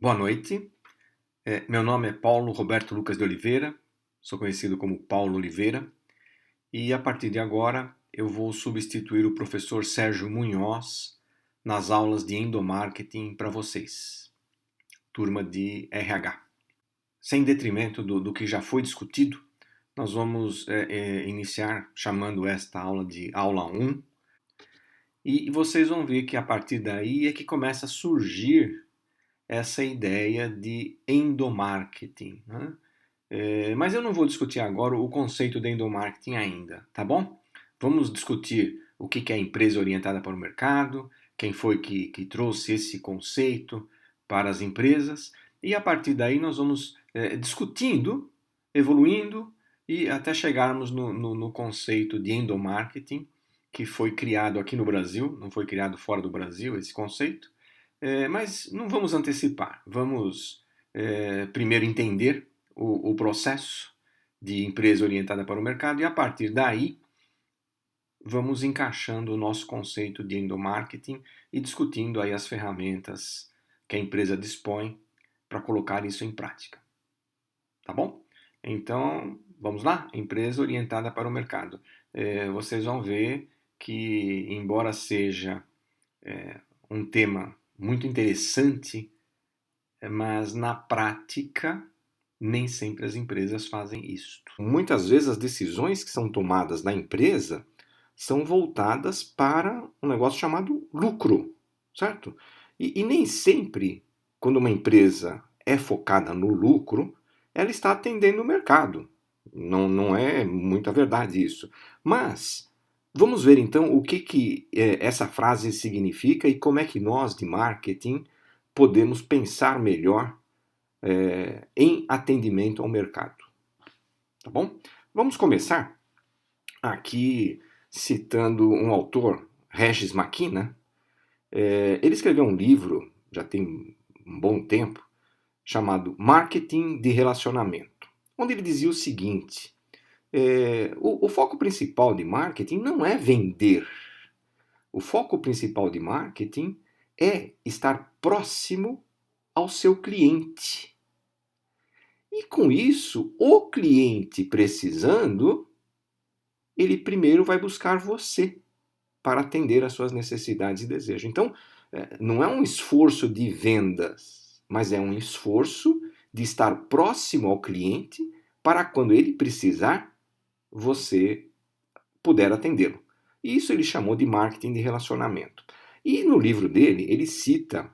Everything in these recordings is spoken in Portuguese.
Boa noite. Meu nome é Paulo Roberto Lucas de Oliveira, sou conhecido como Paulo Oliveira, e a partir de agora eu vou substituir o professor Sérgio Munhoz nas aulas de endomarketing para vocês, turma de RH. Sem detrimento do que já foi discutido, nós vamos iniciar chamando esta aula de aula 1, e vocês vão ver que a partir daí é que começa a surgir essa ideia de endomarketing, né? Mas eu não vou discutir agora o conceito de endomarketing ainda, tá bom? Vamos discutir o que é empresa orientada para o mercado, quem foi que trouxe esse conceito para as empresas, e a partir daí nós vamos discutindo, evoluindo e até chegarmos no conceito de endomarketing, que foi criado aqui no Brasil, não foi criado fora do Brasil esse conceito, mas não vamos antecipar, vamos primeiro entender o processo de empresa orientada para o mercado e a partir daí vamos encaixando o nosso conceito de endomarketing e discutindo aí as ferramentas que a empresa dispõe para colocar isso em prática. Tá bom? Então, vamos lá? Empresa orientada para o mercado. Vocês vão ver que, embora seja um tema muito interessante, mas na prática nem sempre as empresas fazem isso. Muitas vezes as decisões que são tomadas na empresa são voltadas para um negócio chamado lucro, certo? E nem sempre, quando uma empresa é focada no lucro, ela está atendendo o mercado. Não é muita verdade isso. Mas vamos ver então o que essa frase significa e como é que nós de marketing podemos pensar melhor em atendimento ao mercado. Tá bom? Vamos começar aqui citando um autor, Regis Maquina. Ele escreveu um livro, já tem um bom tempo, chamado Marketing de Relacionamento, onde ele dizia o seguinte: o foco principal de marketing não é vender. O foco principal de marketing é estar próximo ao seu cliente. E com isso, o cliente precisando, ele primeiro vai buscar você para atender às suas necessidades e desejos. Então, não é um esforço de vendas, mas é um esforço de estar próximo ao cliente para quando ele precisar, você puder atendê-lo. Isso ele chamou de marketing de relacionamento. E no livro dele, ele cita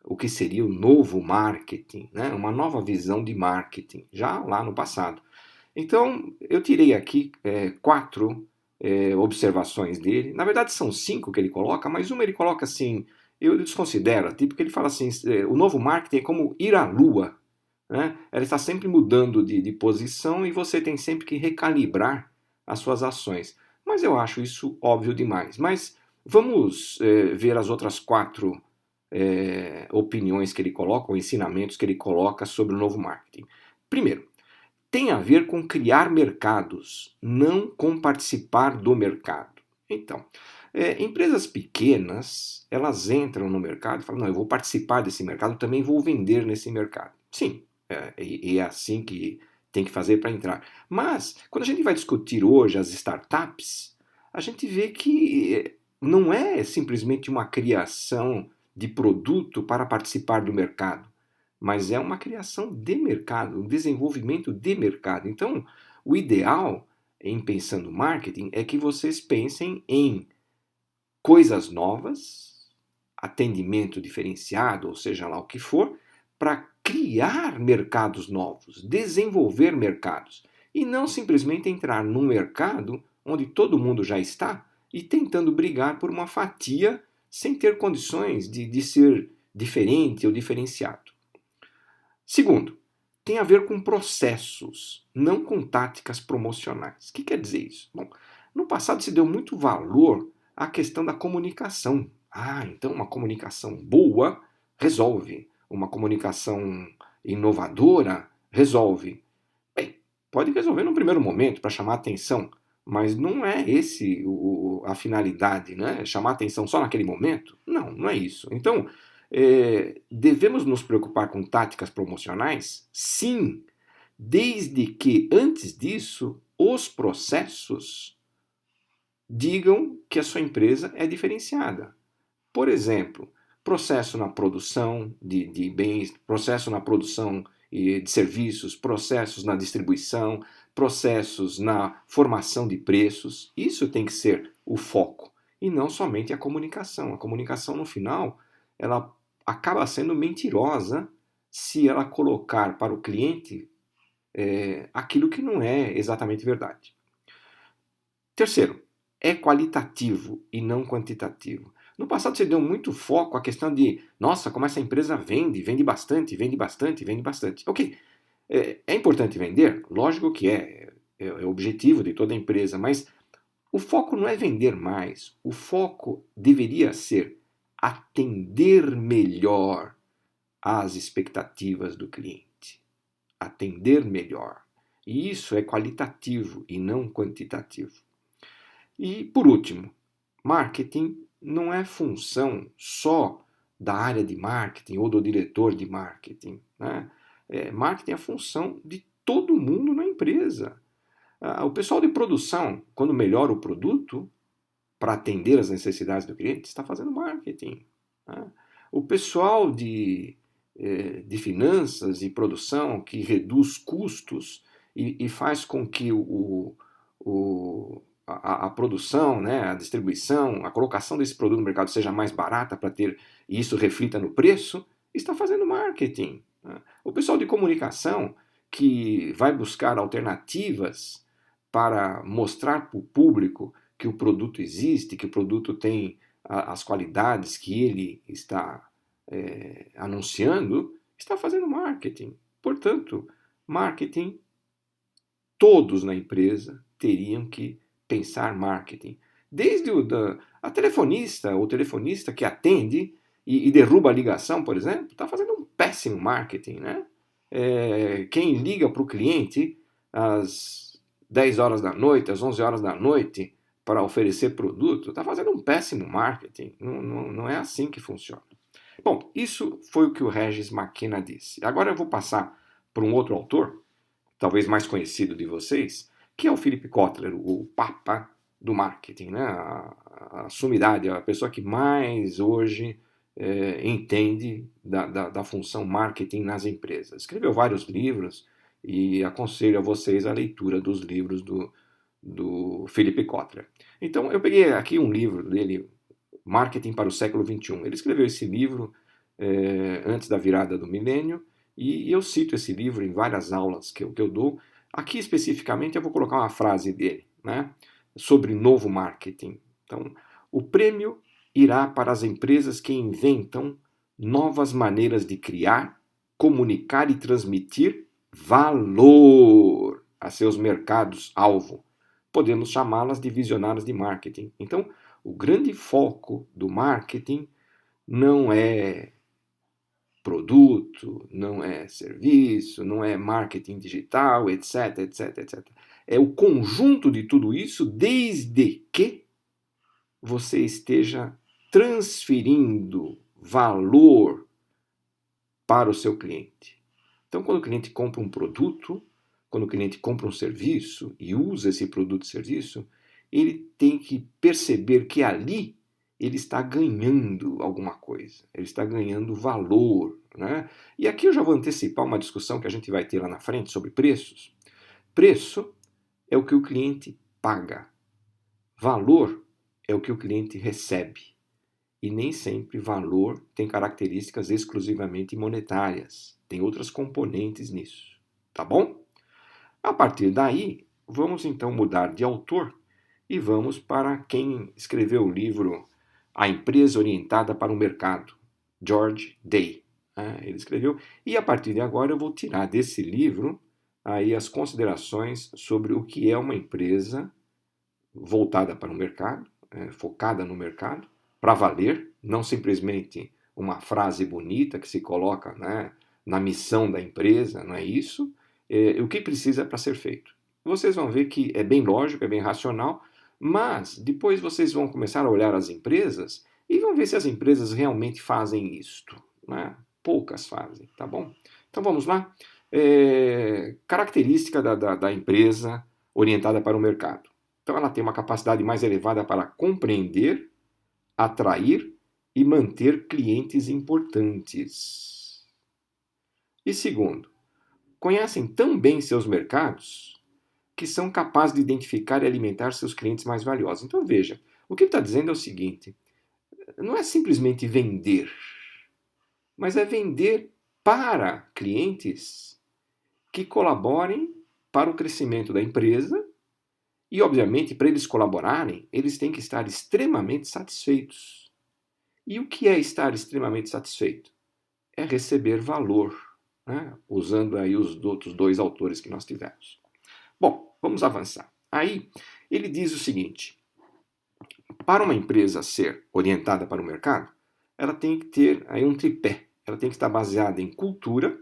o que seria o novo marketing, né? Uma nova visão de marketing, já lá no passado. Então, eu tirei aqui 4 observações dele. Na verdade, são 5 que ele coloca, mas uma ele coloca assim, eu desconsidero, porque ele fala assim, o novo marketing é como ir à lua. Né? Ela está sempre mudando de posição e você tem sempre que recalibrar as suas ações. Mas eu acho isso óbvio demais. Mas vamos ver as outras 4 opiniões que ele coloca, ou ensinamentos que ele coloca sobre o novo marketing. Primeiro, tem a ver com criar mercados, não com participar do mercado. Então, empresas pequenas, elas entram no mercado e falam, não, eu vou participar desse mercado, também vou vender nesse mercado. Sim, e é assim que tem que fazer para entrar. Mas, quando a gente vai discutir hoje as startups, a gente vê que não é simplesmente uma criação de produto para participar do mercado, mas é uma criação de mercado, um desenvolvimento de mercado. Então, o ideal em pensando marketing é que vocês pensem em coisas novas, atendimento diferenciado, ou seja lá o que for, para criar mercados novos, desenvolver mercados, e não simplesmente entrar num mercado onde todo mundo já está e tentando brigar por uma fatia sem ter condições de ser diferente ou diferenciado. Segundo, tem a ver com processos, não com táticas promocionais. O que quer dizer isso? Bom, no passado se deu muito valor à questão da comunicação. Então uma comunicação boa resolve. Uma comunicação inovadora resolve. Bem, pode resolver no primeiro momento para chamar atenção, mas não é esse a finalidade, né? Chamar atenção só naquele momento? Não, não é isso. Então, Devemos nos preocupar com táticas promocionais? Sim, desde que, antes disso, os processos digam que a sua empresa é diferenciada. Por exemplo, processo na produção de bens, processo na produção de serviços, processos na distribuição, processos na formação de preços. Isso tem que ser o foco e não somente a comunicação. A comunicação, no final, ela acaba sendo mentirosa se ela colocar para o cliente aquilo que não é exatamente verdade. Terceiro, é qualitativo e não quantitativo. No passado você deu muito foco à questão de, nossa, como essa empresa vende bastante, vende bastante, vende bastante. Ok, é importante vender? Lógico que é o objetivo de toda empresa, mas o foco não é vender mais, o foco deveria ser atender melhor às expectativas do cliente. Atender melhor. E isso é qualitativo e não quantitativo. E, por último, marketing não é função só da área de marketing ou do diretor de marketing, né? Marketing é a função de todo mundo na empresa. O pessoal de produção, quando melhora o produto para atender as necessidades do cliente, está fazendo marketing, né? O pessoal de finanças e produção que reduz custos e faz com que a produção, né, a distribuição, a colocação desse produto no mercado seja mais barata para ter e isso reflita no preço, está fazendo marketing, né? O pessoal de comunicação que vai buscar alternativas para mostrar para o público que o produto existe, que o produto tem as qualidades que ele está anunciando, está fazendo marketing. Portanto, marketing, todos na empresa teriam que pensar marketing. Desde a telefonista ou telefonista que atende e derruba a ligação, por exemplo, está fazendo um péssimo marketing, né? Quem liga para o cliente às 10 horas da noite, às 11 horas da noite, para oferecer produto, está fazendo um péssimo marketing. Não é assim que funciona. Bom, isso foi o que o Regis McKenna disse. Agora eu vou passar para um outro autor, talvez mais conhecido de vocês, que é o Philip Kotler, o papa do marketing, né? A sumidade, a pessoa que mais hoje entende da função marketing nas empresas. Escreveu vários livros e aconselho a vocês a leitura dos livros do Philip Kotler. Então, eu peguei aqui um livro dele, Marketing para o Século XXI. Ele escreveu esse livro antes da virada do milênio e eu cito esse livro em várias aulas que eu dou. Aqui, especificamente, eu vou colocar uma frase dele, né, sobre novo marketing. Então, o prêmio irá para as empresas que inventam novas maneiras de criar, comunicar e transmitir valor a seus mercados-alvo. Podemos chamá-las de visionários de marketing. Então, o grande foco do marketing não é produto, não é serviço, não é marketing digital, etc, etc, etc. É o conjunto de tudo isso, desde que você esteja transferindo valor para o seu cliente. Então, quando o cliente compra um produto, quando o cliente compra um serviço e usa esse produto e serviço, ele tem que perceber que ali ele está ganhando alguma coisa, ele está ganhando valor, né? E aqui eu já vou antecipar uma discussão que a gente vai ter lá na frente sobre preços. Preço é o que o cliente paga, valor é o que o cliente recebe. E nem sempre valor tem características exclusivamente monetárias, tem outras componentes nisso, tá bom? A partir daí, vamos então mudar de autor e vamos para quem escreveu o livro A Empresa Orientada para o Mercado, George Day. Ele escreveu, e a partir de agora eu vou tirar desse livro aí as considerações sobre o que é uma empresa voltada para o mercado, focada no mercado, para valer, não simplesmente uma frase bonita que se coloca, né, na missão da empresa, não é isso? O que precisa para ser feito. Vocês vão ver que é bem lógico, é bem racional, mas depois vocês vão começar a olhar as empresas e vão ver se as empresas realmente fazem isto. né? Poucas fazem, tá bom? Então vamos lá. Característica da empresa orientada para o mercado. Então ela tem uma capacidade mais elevada para compreender, atrair e manter clientes importantes. E segundo, conhecem tão bem seus mercados que são capazes de identificar e alimentar seus clientes mais valiosos. Então veja, o que ele está dizendo é o seguinte: não é simplesmente vender, mas é vender para clientes que colaborem para o crescimento da empresa e, obviamente, para eles colaborarem, eles têm que estar extremamente satisfeitos. E o que é estar extremamente satisfeito? É receber valor, né? Usando aí os outros dois autores que nós tivemos. Bom, vamos avançar. Aí ele diz o seguinte: para uma empresa ser orientada para o mercado, ela tem que ter aí um tripé. Ela tem que estar baseada em cultura,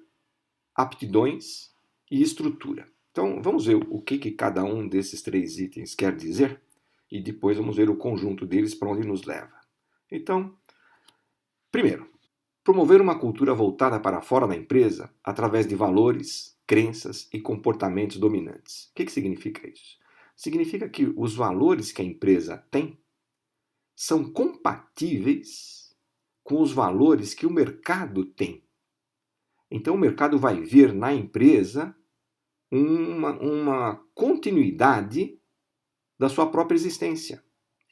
aptidões e estrutura. Então, vamos ver o que cada um desses três itens quer dizer e depois vamos ver o conjunto deles para onde nos leva. Então, primeiro, promover uma cultura voltada para fora da empresa através de valores, crenças e comportamentos dominantes. O que significa isso? Significa que os valores que a empresa tem são compatíveis com os valores que o mercado tem. Então o mercado vai ver na empresa uma continuidade da sua própria existência.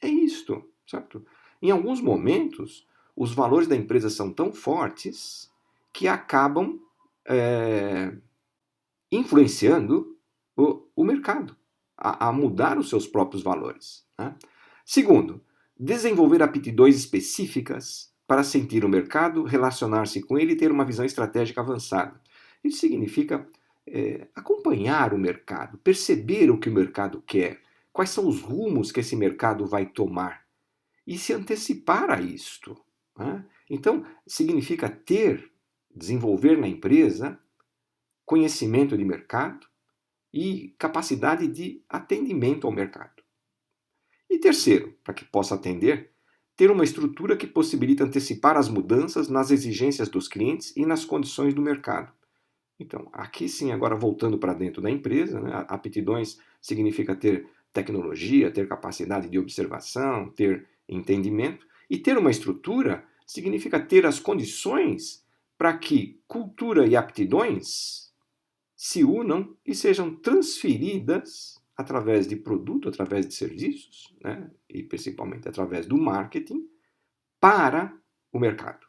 É isto, certo? Em alguns momentos, os valores da empresa são tão fortes que acabam influenciando o mercado a mudar os seus próprios valores, né? Segundo, desenvolver aptidões específicas para sentir o mercado, relacionar-se com ele e ter uma visão estratégica avançada. Isso significa acompanhar o mercado, perceber o que o mercado quer, quais são os rumos que esse mercado vai tomar e se antecipar a isto, né? Então, significa desenvolver na empresa conhecimento de mercado e capacidade de atendimento ao mercado. E terceiro, para que possa atender, ter uma estrutura que possibilita antecipar as mudanças nas exigências dos clientes e nas condições do mercado. Então, aqui sim, agora voltando para dentro da empresa, né, aptidões significa ter tecnologia, ter capacidade de observação, ter entendimento, e ter uma estrutura significa ter as condições para que cultura e aptidões se unam e sejam transferidas através de produto, através de serviços, né, e principalmente através do marketing, para o mercado.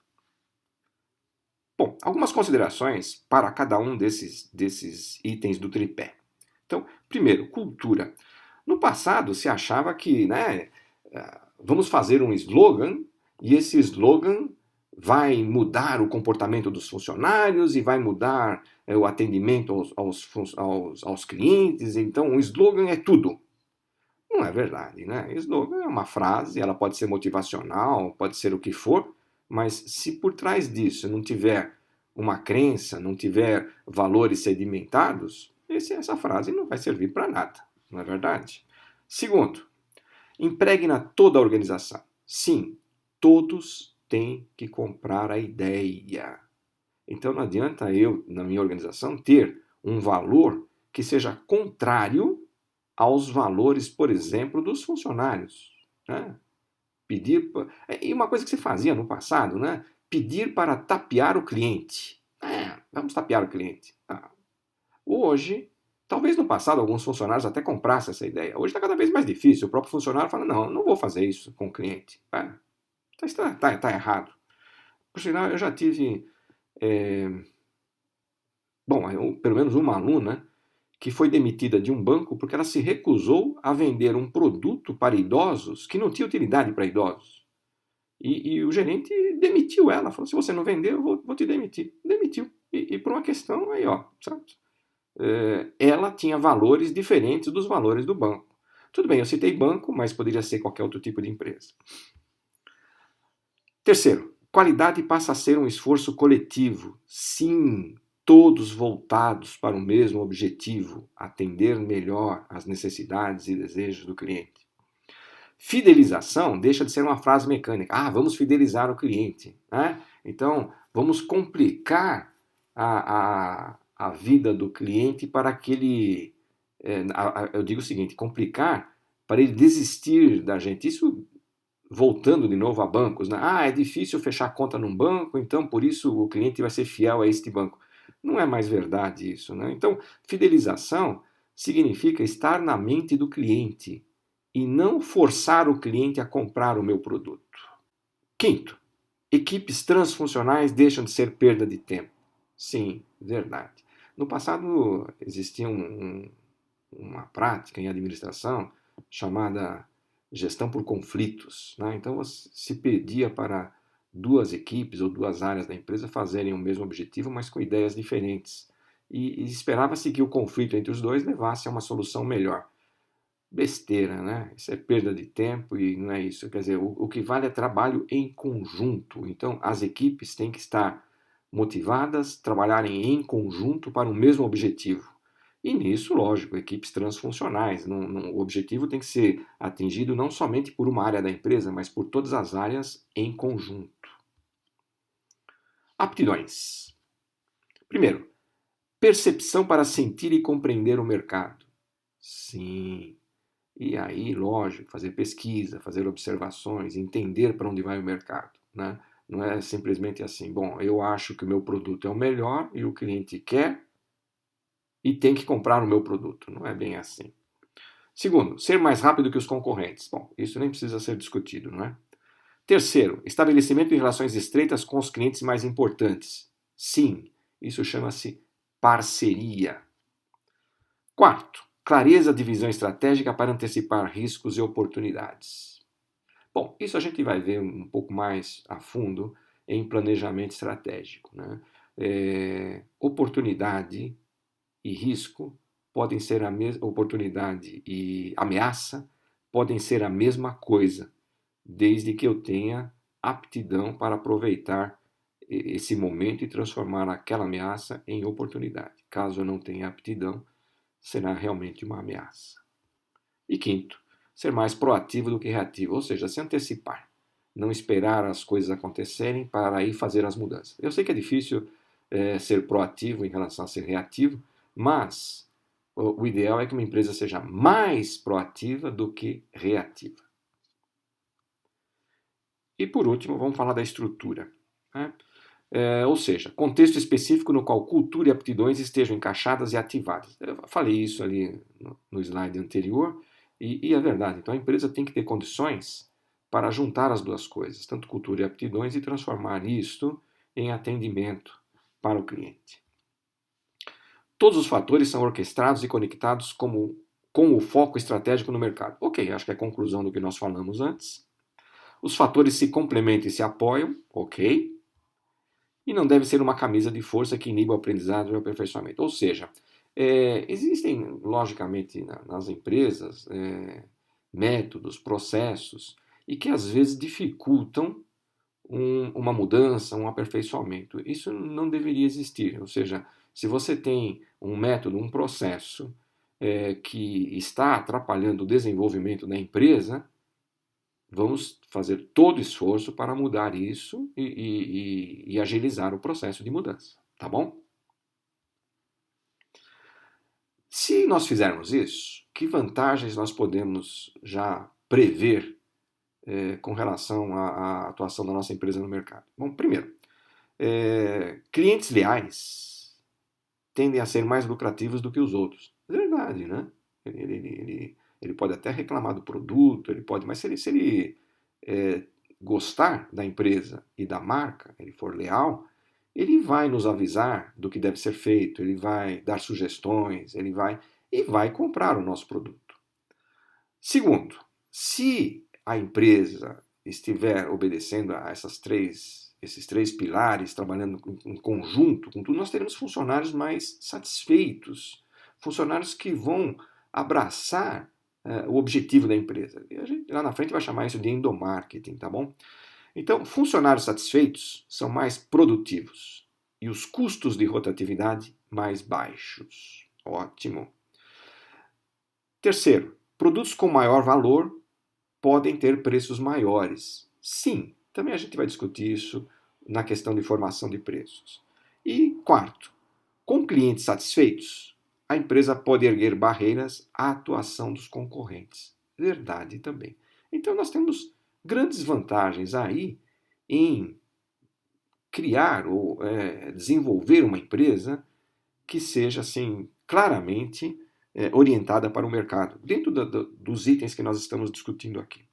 Bom, algumas considerações para cada um desses itens do tripé. Então, primeiro, cultura. No passado se achava que, né, vamos fazer um slogan e esse slogan vai mudar o comportamento dos funcionários e vai mudar o atendimento aos clientes. Então, o slogan é tudo. Não é verdade, né? Slogan é uma frase, ela pode ser motivacional, pode ser o que for, mas se por trás disso não tiver uma crença, não tiver valores sedimentados, essa frase não vai servir para nada, não é verdade? Segundo, impregna toda a organização. Sim, todos têm que comprar a ideia. Então não adianta eu, na minha organização, ter um valor que seja contrário aos valores, por exemplo, dos funcionários, né? E uma coisa que se fazia no passado, né? Pedir para tapear o cliente. Vamos tapear o cliente. Hoje, talvez no passado alguns funcionários até comprassem essa ideia. Hoje está cada vez mais difícil. O próprio funcionário fala, não vou fazer isso com o cliente. Está errado. Por sinal, eu já tive, pelo menos uma aluna que foi demitida de um banco porque ela se recusou a vender um produto para idosos que não tinha utilidade para idosos. E o gerente demitiu ela, falou, se você não vender, eu vou te demitir. Demitiu. E por uma questão aí, certo? Ela tinha valores diferentes dos valores do banco. Tudo bem, eu citei banco, mas poderia ser qualquer outro tipo de empresa. Terceiro, qualidade passa a ser um esforço coletivo. Sim, todos voltados para o mesmo objetivo, atender melhor às necessidades e desejos do cliente. Fidelização deixa de ser uma frase mecânica. Vamos fidelizar o cliente, né? Então, Vamos complicar a vida do cliente para que ele, eu digo o seguinte, complicar para ele desistir da gente. Isso voltando de novo a bancos, né? Ah, é difícil fechar conta num banco, então por isso o cliente vai ser fiel a este banco. Não é mais verdade isso, né? Então, fidelização significa estar na mente do cliente e não forçar o cliente a comprar o meu produto. Quinto, equipes transfuncionais deixam de ser perda de tempo. Sim, verdade. No passado existia uma prática em administração chamada gestão por conflitos, né? Então se pedia para duas equipes ou duas áreas da empresa fazerem o mesmo objetivo, mas com ideias diferentes. E esperava-se que o conflito entre os dois levasse a uma solução melhor. Besteira, né? Isso é perda de tempo e não é isso. Quer dizer, o que vale é trabalho em conjunto. Então, as equipes têm que estar motivadas, trabalharem em conjunto para o mesmo objetivo. E nisso, lógico, equipes transfuncionais. O objetivo tem que ser atingido não somente por uma área da empresa, mas por todas as áreas em conjunto. Aptidões. Primeiro, percepção para sentir e compreender o mercado. Sim. E aí, lógico, fazer pesquisa, fazer observações, entender para onde vai o mercado, né? Não é simplesmente assim, bom, eu acho que o meu produto é o melhor e o cliente quer e tem que comprar o meu produto. Não é bem assim. Segundo, ser mais rápido que os concorrentes. Bom, isso nem precisa ser discutido, não é? Terceiro, estabelecimento de relações estreitas com os clientes mais importantes. Sim, isso chama-se parceria. Quarto, clareza de visão estratégica para antecipar riscos e oportunidades. Bom, isso a gente vai ver um pouco mais a fundo em planejamento estratégico, né? Oportunidade e risco podem ser a mesma, oportunidade e ameaça podem ser a mesma coisa, desde que eu tenha aptidão para aproveitar esse momento e transformar aquela ameaça em oportunidade. Caso eu não tenha aptidão, será realmente uma ameaça. E quinto, ser mais proativo do que reativo, ou seja, se antecipar. Não esperar as coisas acontecerem para aí fazer as mudanças. Eu sei que é difícil ser proativo em relação a ser reativo, mas o ideal é que uma empresa seja mais proativa do que reativa. E por último, vamos falar da estrutura, né? Ou seja, contexto específico no qual cultura e aptidões estejam encaixadas e ativadas. Eu falei isso ali no slide anterior e é verdade. Então a empresa tem que ter condições para juntar as duas coisas, tanto cultura e aptidões, e transformar isto em atendimento para o cliente. Todos os fatores são orquestrados e conectados com o foco estratégico no mercado. Ok, acho que é a conclusão do que nós falamos antes. Os fatores se complementam e se apoiam, ok. E não deve ser uma camisa de força que iniba o aprendizado e o aperfeiçoamento. Ou seja, existem, logicamente, nas empresas, métodos, processos, e que às vezes dificultam uma mudança, um aperfeiçoamento. Isso não deveria existir. Ou seja, se você tem um método, um processo que está atrapalhando o desenvolvimento da empresa, vamos fazer todo esforço para mudar isso e agilizar o processo de mudança, tá bom? Se nós fizermos isso, que vantagens nós podemos já prever com relação à atuação da nossa empresa no mercado? Bom, primeiro, clientes leais tendem a ser mais lucrativos do que os outros. É verdade, né? Ele pode até reclamar do produto, mas se ele gostar da empresa e da marca, ele for leal, ele vai nos avisar do que deve ser feito, ele vai dar sugestões, e vai comprar o nosso produto. Segundo, se a empresa estiver obedecendo a esses três pilares, trabalhando em conjunto com tudo, nós teremos funcionários mais satisfeitos, funcionários que vão abraçar o objetivo da empresa. E a gente lá na frente vai chamar isso de endomarketing, tá bom? Então, funcionários satisfeitos são mais produtivos e os custos de rotatividade mais baixos. Ótimo. Terceiro, produtos com maior valor podem ter preços maiores. Sim, também a gente vai discutir isso na questão de formação de preços. E quarto, com clientes satisfeitos, a empresa pode erguer barreiras à atuação dos concorrentes. Verdade também. Então nós temos grandes vantagens aí em criar ou desenvolver uma empresa que seja assim claramente orientada para o mercado, dentro dos itens que nós estamos discutindo aqui.